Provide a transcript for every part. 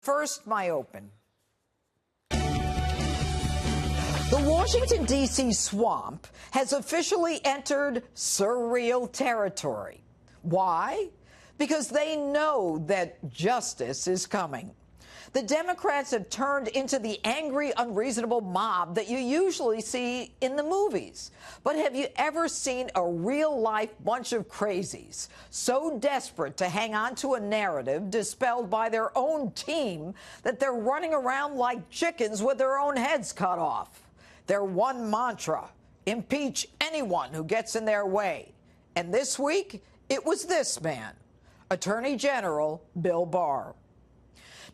First, my open. The Washington, D.C. swamp has officially entered surreal territory. Why? Because they know that justice is coming. The Democrats have turned into the angry, unreasonable mob that you usually see in the movies. But have you ever seen a real-life bunch of crazies so desperate to hang on to a narrative dispelled by their own team that they're running around like chickens with their own heads cut off? Their one mantra: impeach anyone who gets in their way. And this week, it was this man, Attorney General Bill Barr.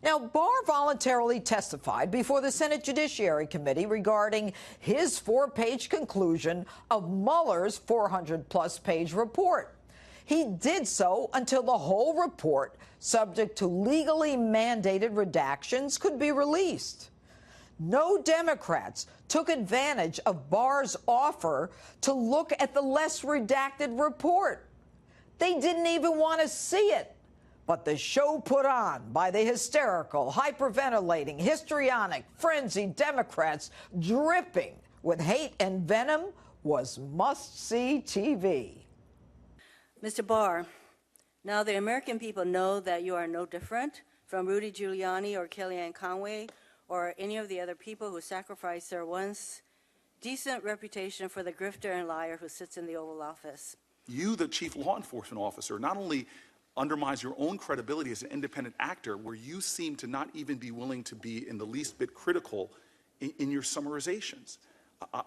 Now, Barr voluntarily testified before the Senate Judiciary Committee regarding his 4-page conclusion of Mueller's 400-plus page report. He did so until the whole report, subject to legally mandated redactions, could be released. No Democrats took advantage of Barr's offer to look at the less redacted report. They didn't even want to see it. But the show put on by the hysterical, hyperventilating, histrionic, frenzied Democrats dripping with hate and venom was must-see TV. Mr. Barr, now the American people know that you are no different from Rudy Giuliani or Kellyanne Conway or any of the other people who sacrificed their once decent reputation for the grifter and liar who sits in the Oval Office. You, the chief law enforcement officer, not only undermines your own credibility as an independent actor, where you seem to not even be willing to be in the least bit critical in your summarizations.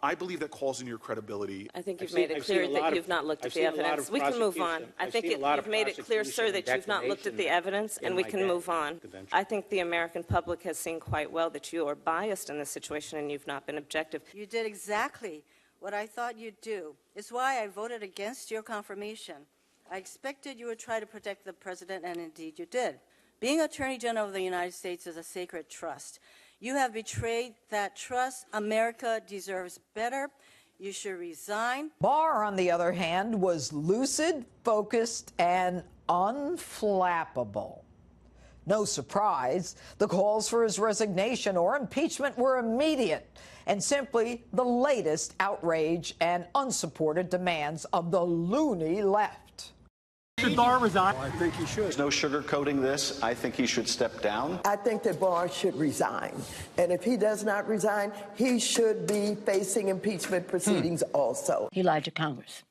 I believe that calls in your credibility. I think you've made it clear that you've not looked at the evidence. We can move on. I think you've made it clear, sir, that you've not looked at the evidence, and we can move on. I think the American public has seen quite well that you are biased in this situation and you've not been objective. You did exactly what I thought you'd do. It's why I voted against your confirmation. I expected you would try to protect the president, and indeed you did. Being Attorney General of the United States is a sacred trust. You have betrayed that trust. America deserves better. You should resign. Barr, on the other hand, was lucid, focused, and unflappable. No surprise, the calls for his resignation or impeachment were immediate and simply the latest outrage and unsupported demands of the loony left. Should Barr resign? I think he should. There's no sugarcoating this. I think he should step down. I think that Barr should resign. And if he does not resign, he should be facing impeachment proceedings also. He lied to Congress.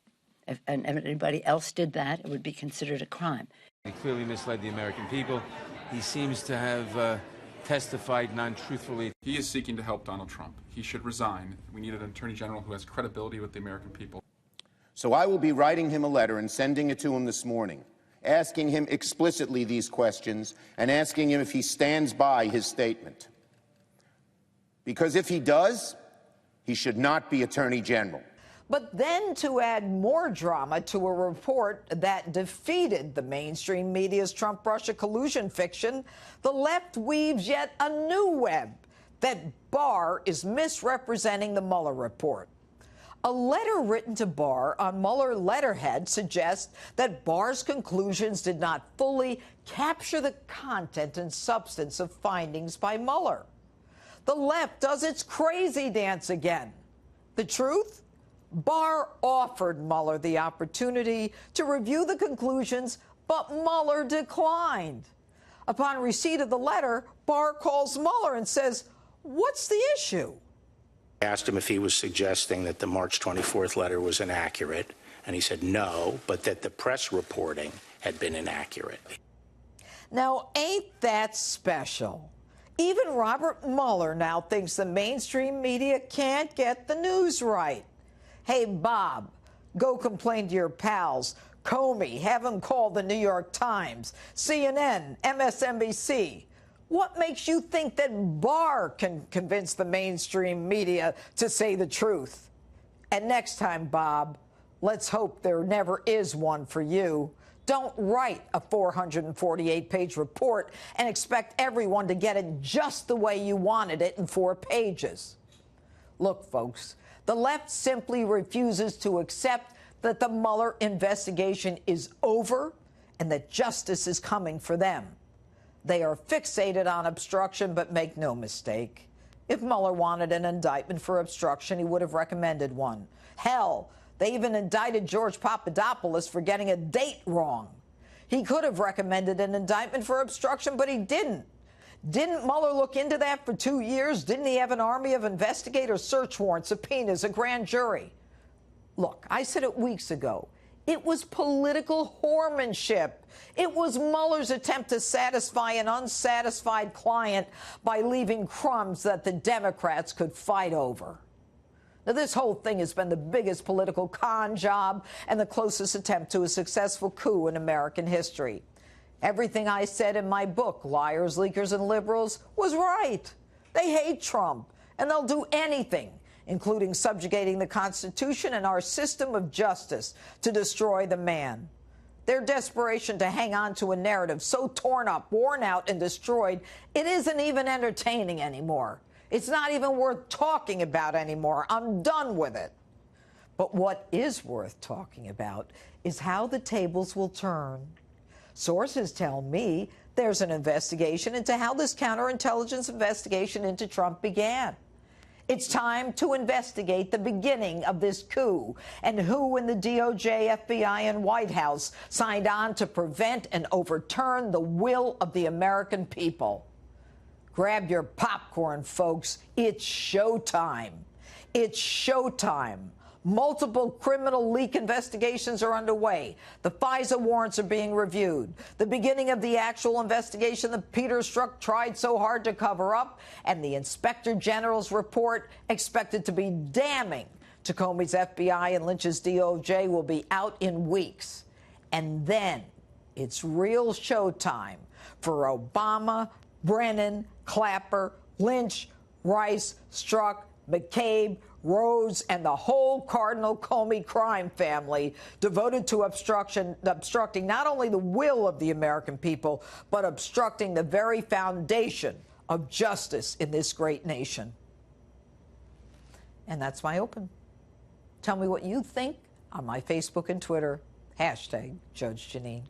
If anybody else did that, it would be considered a crime. He clearly misled the American people. He seems to have testified non-truthfully. He is seeking to help Donald Trump. He should resign. We need an attorney general who has credibility with the American people. So I will be writing him a letter and sending it to him this morning, asking him explicitly these questions and asking him if he stands by his statement. Because if he does, he should not be Attorney General. But then to add more drama to a report that defeated the mainstream media's Trump-Russia collusion fiction, the left weaves yet a new web that Barr is misrepresenting the Mueller report. A letter written to Barr on Mueller letterhead suggests that Barr's conclusions did not fully capture the content and substance of findings by Mueller. The left does its crazy dance again. The truth? Barr offered Mueller the opportunity to review the conclusions, but Mueller declined. Upon receipt of the letter, Barr calls Mueller and says, "What's the issue?" I asked him if he was suggesting that the March 24th letter was inaccurate, and he said no, but that the press reporting had been inaccurate. Now, ain't that special? Even Robert Mueller now thinks the mainstream media can't get the news right. Hey, Bob, go complain to your pals. Comey, have him call the New York Times, CNN, MSNBC. What makes you think that Barr can convince the mainstream media to say the truth? And next time, Bob, let's hope there never is one for you. Don't write a 448-page report and expect everyone to get it just the way you wanted it in 4 pages. Look, folks, the left simply refuses to accept that the Mueller investigation is over and that justice is coming for them. They are fixated on obstruction, but make no mistake. If Mueller wanted an indictment for obstruction, he would have recommended one. Hell, they even indicted George Papadopoulos for getting a date wrong. He could have recommended an indictment for obstruction, but he didn't. Didn't Mueller look into that for 2 years? Didn't he have an army of investigators, search warrants, subpoenas, a grand jury? Look, I said it weeks ago. It was political whoremanship. It was Mueller's attempt to satisfy an unsatisfied client by leaving crumbs that the Democrats could fight over. Now, this whole thing has been the biggest political con job and the closest attempt to a successful coup in American history. Everything I said in my book, Liars, Leakers, and Liberals, was right. They hate Trump, and they'll do anything, including subjugating the Constitution and our system of justice, to destroy the man. Their desperation to hang on to a narrative so torn up, worn out, and destroyed, it isn't even entertaining anymore. It's not even worth talking about anymore. I'm done with it. But what is worth talking about is how the tables will turn. Sources tell me there's an investigation into how this counterintelligence investigation into Trump began. It's time to investigate the beginning of this coup and who in the DOJ, FBI, and White House signed on to prevent and overturn the will of the American people. Grab your popcorn, folks. It's showtime. It's showtime. Multiple criminal leak investigations are underway. The FISA warrants are being reviewed. The beginning of the actual investigation that Peter Strzok tried so hard to cover up, and the Inspector General's report, expected to be damning to Comey's FBI and Lynch's DOJ, will be out in weeks. And then it's real showtime for Obama, Brennan, Clapper, Lynch, Rice, Strzok, McCabe, Rose, and the whole Cardinal Comey crime family devoted to obstructing not only the will of the American people, but obstructing the very foundation of justice in this great nation. And that's my open. Tell me what you think on my Facebook and Twitter, #Judge Jeanine.